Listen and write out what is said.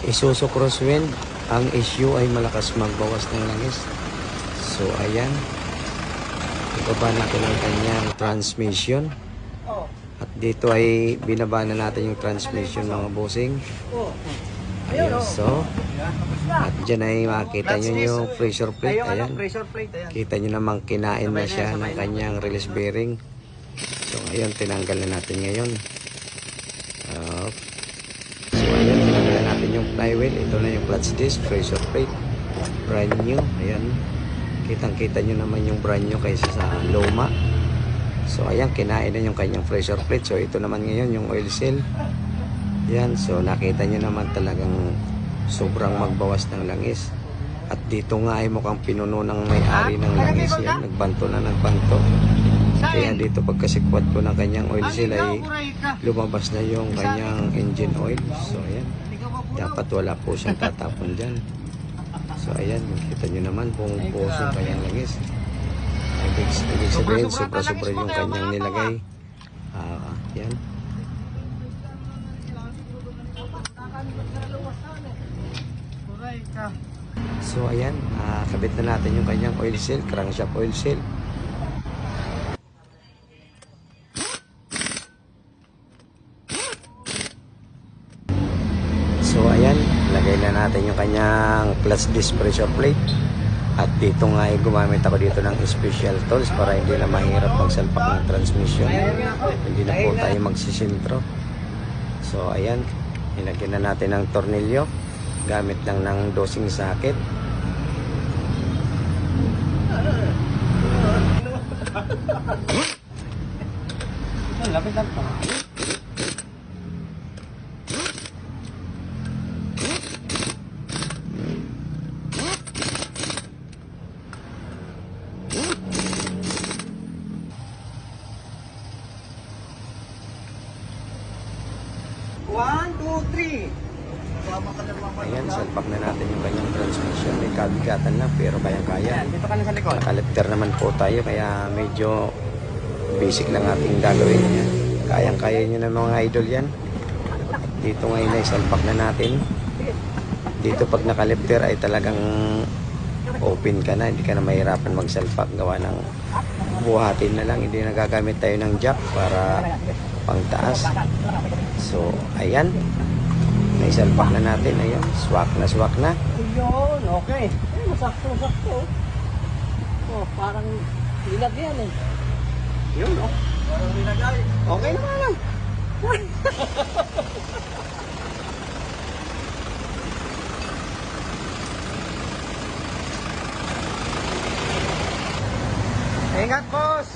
Isuzu Crosswind, ang issue ay malakas magbawas ng langis. So ayan, ibaba natin ang kanyang transmission. At dito ay binaba na natin yung transmission mga bossing. Ayun, so at dyan ay makita nyo yung pressure plate. Ayan, kita nyo namang kinain na siya ng kanyang release bearing. So ayun, tinanggal na natin ngayon. So ayan, tinanggal na natin yung flywheel. Ito na yung clutch disc, pressure plate, brand new. Ayan, kitang kita nyo naman yung brand new kaysa sa luma. So ayan, kinain na yung kanyang pressure plate. So ito naman ngayon yung oil seal. Yan, so nakita nyo naman talagang sobrang magbawas ng langis. At dito nga ay mukhang pinuno ng may-ari ng langis. Yan, nagbanto na nagbanto. Kaya dito pagkasikwat ko ng kanyang oil seal ay lumabas na yung kanyang engine oil. So ayan, dapat wala po siyang tatapon dyan. So ayan, kita nyo naman kung buhos yung kanyang langis. Ibig sabihin, sobra-sobra yung kanyang nilagay. Yan. So ayan, kabit na natin yung kanyang oil seal, crankshaft oil seal. So ayan, lagay na natin yung kanyang clutch disc pressure plate. At dito nga ay gumamit ako dito ng special tools para hindi na mahirap magsalpak ng transmission. Hindi na po tayo magsisintro. So ayan, ilagyan na natin ng tornilyo. Gamit lang ng dosing socket. Lapit lang pa. Ayan, salpak na natin yung kanyang transmission. May kabigatan na pero kayang-kaya. Dito ka na sa likod. Kalekter naman po tayo kaya medyo basic lang ating gagawin. Yan, kayang-kaya nyo na mga idol yan. Dito ngayon ay salpak na natin. Dito pag nakalekter ay talagang open ka na. Hindi ka na mahirapan magsalpak. Gawa ng buhatin na lang. Hindi nagagamit tayo ng jack para pangtaas. So ayan, naisalpak na natin. Ayun, swak na. Yun, okay. Masakto. Oh, parang nilagyan eh. Yun, oh. Parang nilagay. Okay naman lang. Ingat, boss.